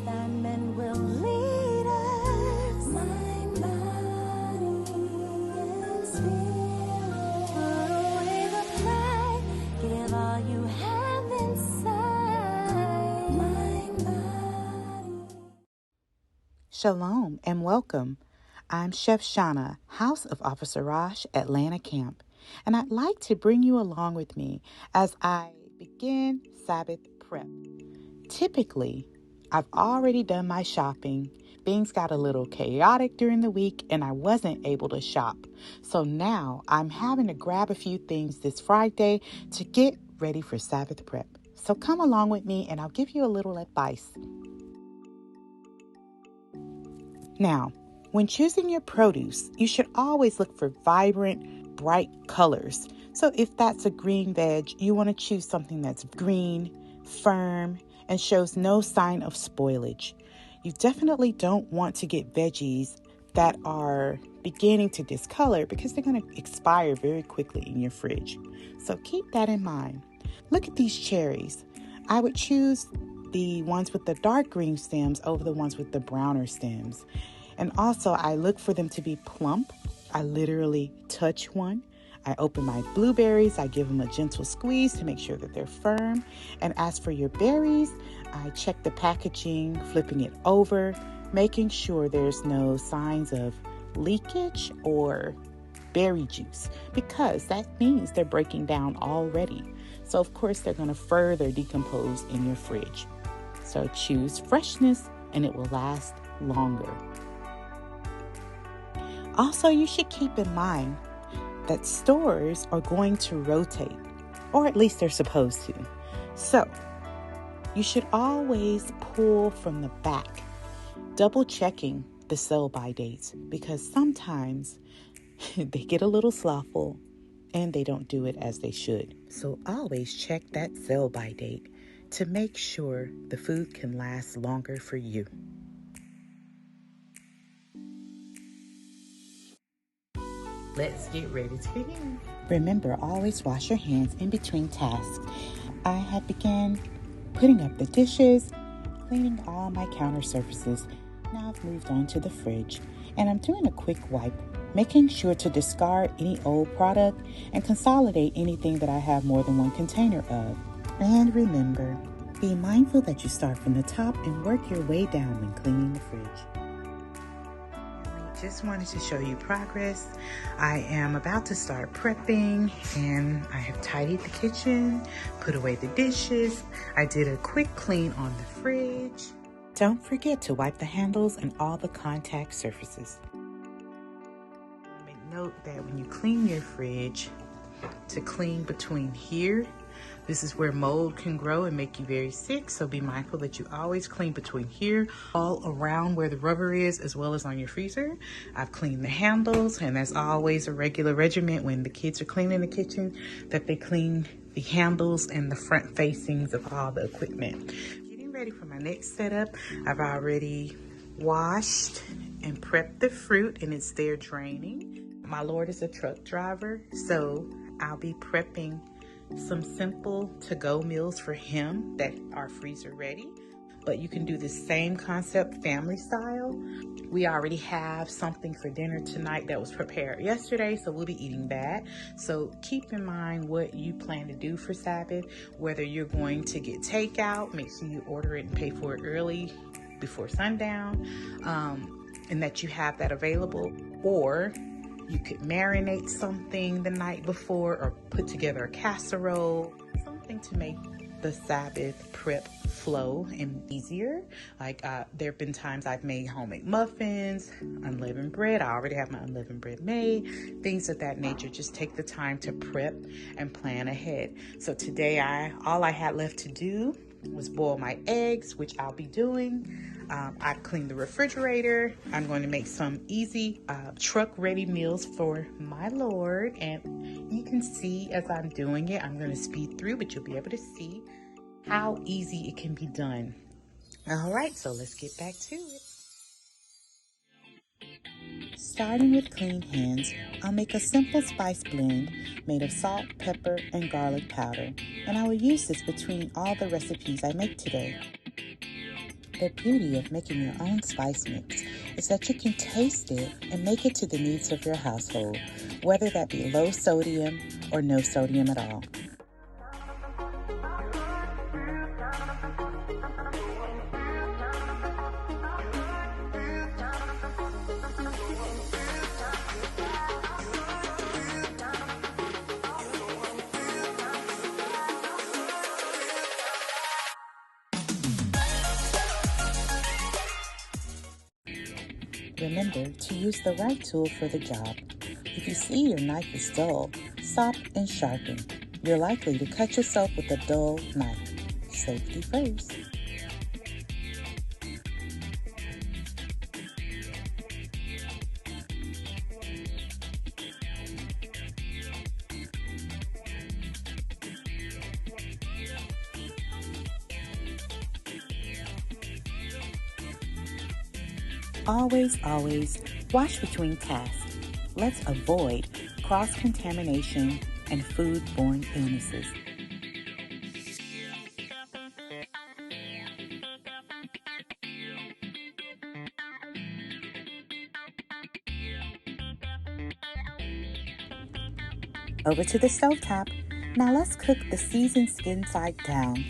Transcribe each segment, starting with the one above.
that men will lead us. Mind, body, and spirit. Put away the pride. Give all you have inside. Mind, body. Shalom and welcome. I'm Chef Shauna, House of Officer Rosh, Atlanta Camp, and I'd like to bring you along with me as I begin Sabbath prep. Typically, I've already done my shopping. Things got a little chaotic during the week and I wasn't able to shop. So now I'm having to grab a few things this Friday to get ready for Sabbath prep. So come along with me and I'll give you a little advice. Now, when choosing your produce, you should always look for vibrant, bright colors. So if that's a green veg, you want to choose something that's green, firm, and shows no sign of spoilage. You definitely don't want to get veggies that are beginning to discolor because they're going to expire very quickly in your fridge. So keep that in mind. Look at these cherries. I would choose the ones with the dark green stems over the ones with the browner stems. And also I look for them to be plump. I literally touch one. I open my blueberries. I give them a gentle squeeze to make sure that they're firm. And as for your berries, I check the packaging, flipping it over, making sure there's no signs of leakage or berry juice, because that means they're breaking down already. So of course they're going to further decompose in your fridge. So choose freshness and it will last longer. Also, you should keep in mind that stores are going to rotate, or at least they're supposed to. So you should always pull from the back, double checking the sell-by dates, because sometimes they get a little slothful and they don't do it as they should. So always check that sell-by date to make sure the food can last longer for you. Let's get ready to begin. Remember, always wash your hands in between tasks. I have begun putting up the dishes, cleaning all my counter surfaces. Now I've moved on to the fridge, and I'm doing a quick wipe, making sure to discard any old product and consolidate anything that I have more than one container of. And remember, be mindful that you start from the top and work your way down when cleaning the fridge. Just wanted to show you progress. I am about to start prepping and I have tidied the kitchen, put away the dishes. I did a quick clean on the fridge. Don't forget to wipe the handles and all the contact surfaces. Make note that when you clean your fridge, to clean between here, this is where mold can grow and make you very sick. So be mindful that you always clean between here, all around where the rubber is, as well as on your freezer. I've cleaned the handles, and that's always a regular regimen when the kids are cleaning the kitchen, that they clean the handles and the front facings of all the equipment. Getting ready for my next setup, I've already washed and prepped the fruit, and it's there draining. My Lord is a truck driver, so I'll be prepping some simple to-go meals for him that are freezer ready, but you can do the same concept family style. We already have something for dinner tonight that was prepared yesterday, so we'll be eating that. So keep in mind what you plan to do for Sabbath, whether you're going to get takeout, make sure you order it and pay for it early before sundown, and that you have that available, or you could marinate something the night before or put together a casserole, something to make the Sabbath prep flow and easier. Like there have been times I've made homemade muffins, unleavened bread. I already have my unleavened bread made, things of that nature. Just take the time to prep and plan ahead. So today all I had left to do was boil my eggs, which I'll be doing. I cleaned the refrigerator. I'm going to make some easy truck ready meals for my Lord, and you can see as I'm doing it, I'm going to speed through, but you'll be able to see how easy it can be done. All right, so let's get back to it. Starting with clean hands, I'll make a simple spice blend made of salt, pepper, and garlic powder, and I will use this between all the recipes I make today. The beauty of making your own spice mix is that you can taste it and make it to the needs of your household, whether that be low sodium or no sodium at all. Remember to use the right tool for the job. If you see your knife is dull, stop and sharpen. You're likely to cut yourself with a dull knife. Safety first. Always wash between tasks. Let's avoid cross-contamination and food-borne illnesses. Over to the stovetop. Now let's cook the seasoned skin side down,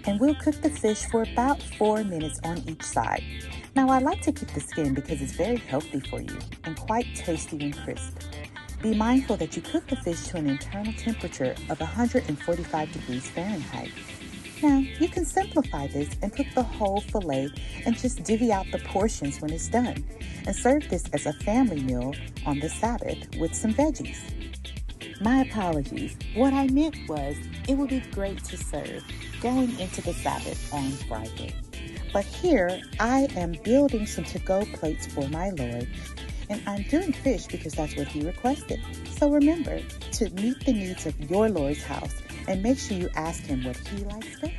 and we'll cook the fish for about 4 minutes on each side. Now I like to keep the skin because it's very healthy for you and quite tasty and crisp. Be mindful that you cook the fish to an internal temperature of 145 degrees Fahrenheit. Now you can simplify this and cook the whole fillet and just divvy out the portions when it's done, and serve this as a family meal on the Sabbath with some veggies. My apologies. What I meant was it would be great to serve going into the Sabbath on Friday. But here I am building some to-go plates for my Lord, and I'm doing fish because that's what he requested. So remember to meet the needs of your Lord's house and make sure you ask him what he likes best.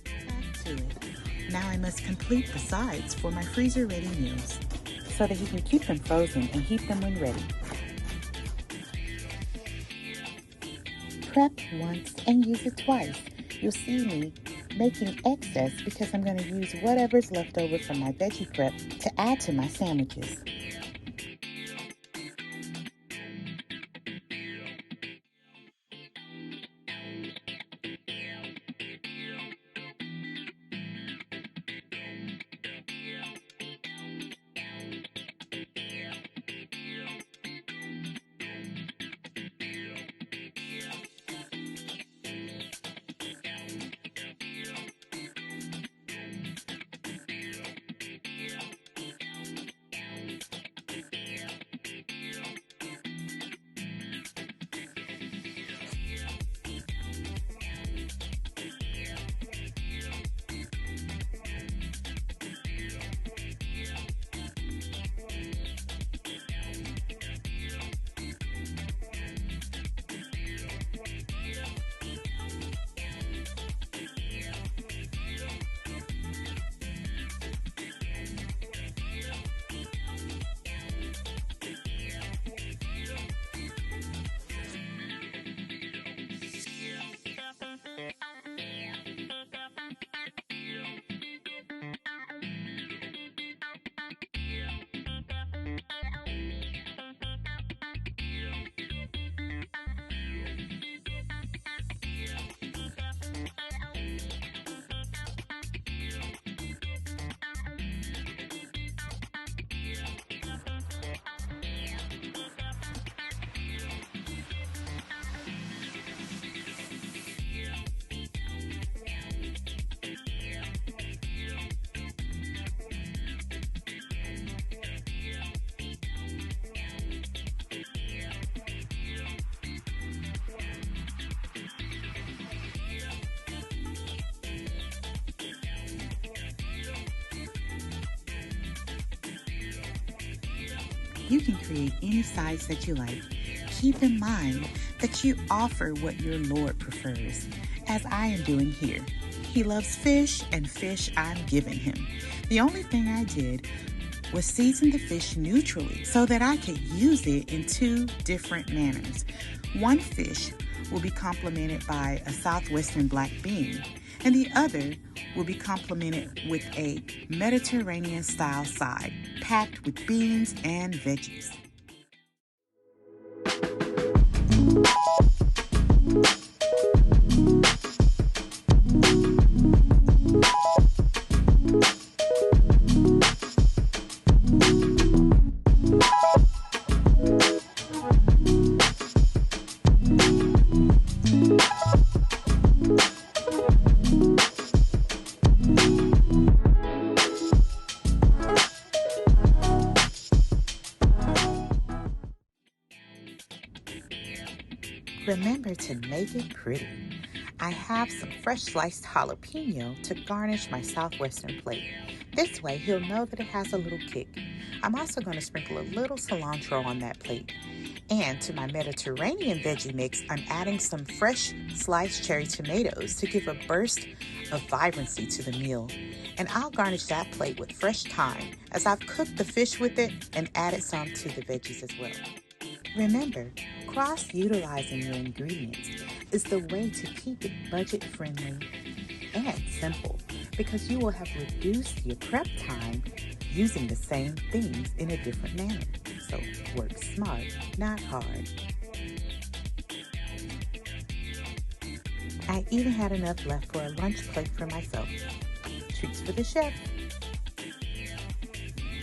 Back to it. Now I must complete the sides for my freezer-ready meals so that he can keep them frozen and heat them when ready. Prep once and use it twice. You'll see me making excess because I'm going to use whatever's left over from my veggie prep to add to my sandwiches. You can create any size that you like. Keep in mind that you offer what your Lord prefers, as I am doing here. He loves fish, and fish I'm giving him. The only thing I did was season the fish neutrally so that I could use it in two different manners. One fish will be complemented by a southwestern black bean, and the other will be complemented with a Mediterranean-style side packed with beans and veggies. Remember to make it pretty. I have some fresh sliced jalapeno to garnish my southwestern plate. This way he'll know that it has a little kick. I'm also going to sprinkle a little cilantro on that plate. And to my Mediterranean veggie mix, I'm adding some fresh sliced cherry tomatoes to give a burst of vibrancy to the meal. And I'll garnish that plate with fresh thyme as I've cooked the fish with it and added some to the veggies as well. Remember, cross-utilizing your ingredients is the way to keep it budget-friendly and simple, because you will have reduced your prep time using the same things in a different manner. So work smart, not hard. I even had enough left for a lunch plate for myself. Treats for the chef.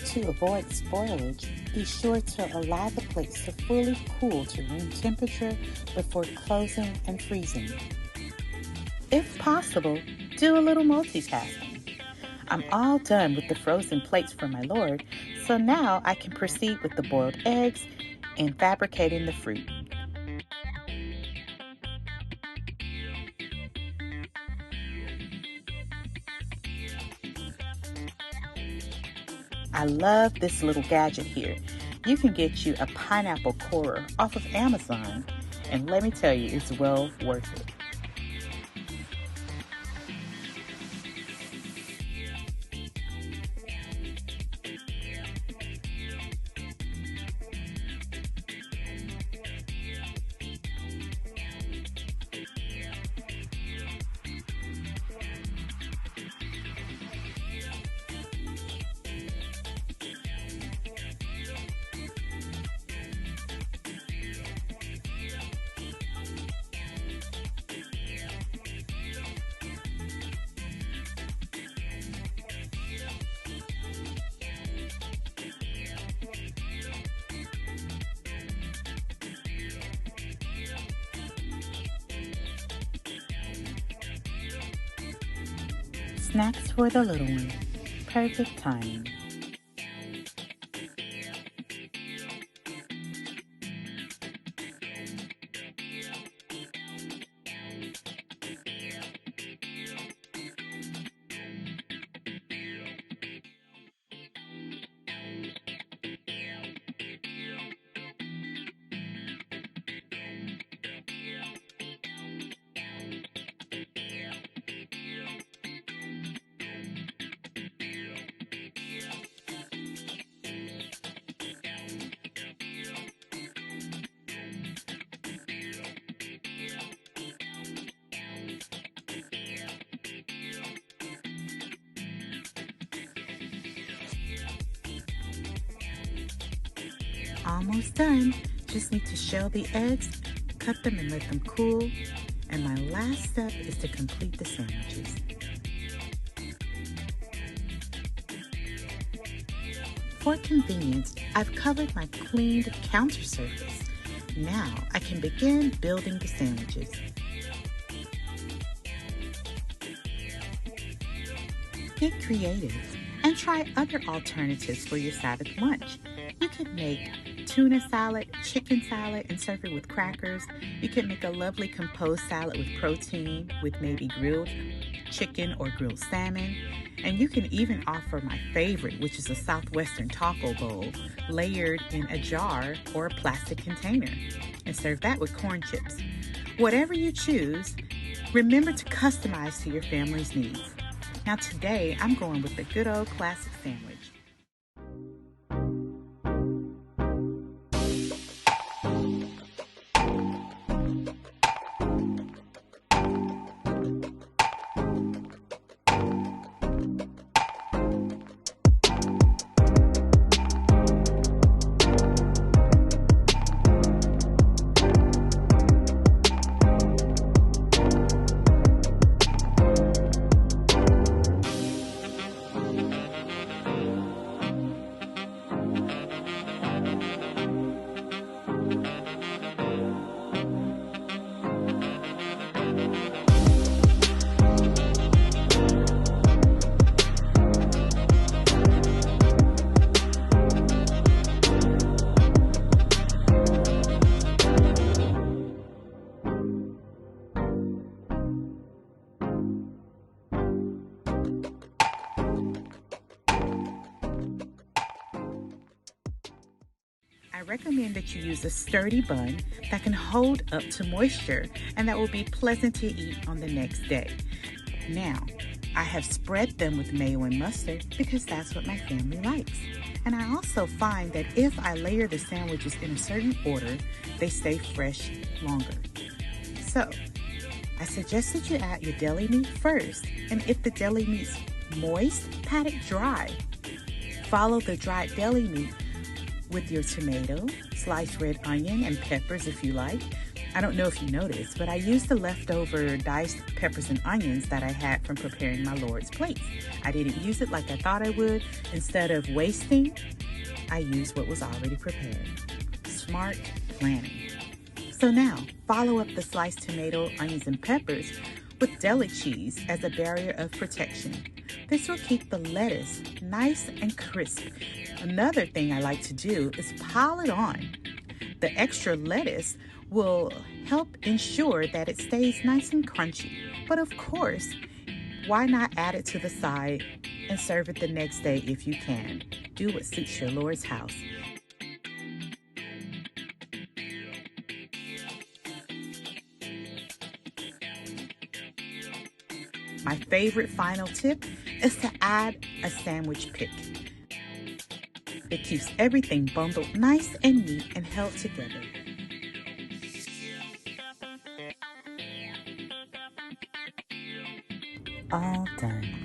To avoid spoilage, be sure to allow the plates to fully cool to room temperature before closing and freezing. If possible, do a little multitasking. I'm all done with the frozen plates for my lord, so now I can proceed with the boiled eggs and fabricating the fruit. I love this little gadget here. You can get you a pineapple corer off of Amazon, and let me tell you, it's well worth it. Snacks for the little one. Perfect timing. Almost done. Just need to shell the eggs, cut them and let them cool. And my last step is to complete the sandwiches. For convenience, I've covered my cleaned counter surface. Now I can begin building the sandwiches. Get creative and try other alternatives for your Sabbath lunch. You could make tuna salad, chicken salad, and serve it with crackers. You can make a lovely composed salad with protein, with maybe grilled chicken or grilled salmon. And you can even offer my favorite, which is a Southwestern taco bowl, layered in a jar or a plastic container, and serve that with corn chips. Whatever you choose, remember to customize to your family's needs. Now today, I'm going with the good old classic sandwich. recommend that you use a sturdy bun that can hold up to moisture and that will be pleasant to eat on the next day. Now, I have spread them with mayo and mustard because that's what my family likes. And I also find that if I layer the sandwiches in a certain order, they stay fresh longer. So, I suggest that you add your deli meat first, and if the deli meat's moist, pat it dry. Follow the dried deli meat with your tomato, sliced red onion, and peppers if you like. I don't know if you noticed, but I used the leftover diced peppers and onions that I had from preparing my Lord's plates. I didn't use it like I thought I would. Instead of wasting, I used what was already prepared. Smart planning. So now, follow up the sliced tomato, onions, and peppers with deli cheese as a barrier of protection. This will keep the lettuce nice and crisp. Another thing I like to do is pile it on. The extra lettuce will help ensure that it stays nice and crunchy. But of course, why not add it to the side and serve it the next day if you can? Do what suits your Lord's house. My favorite final tip is to add a sandwich pick. It keeps everything bundled nice and neat and held together. All done.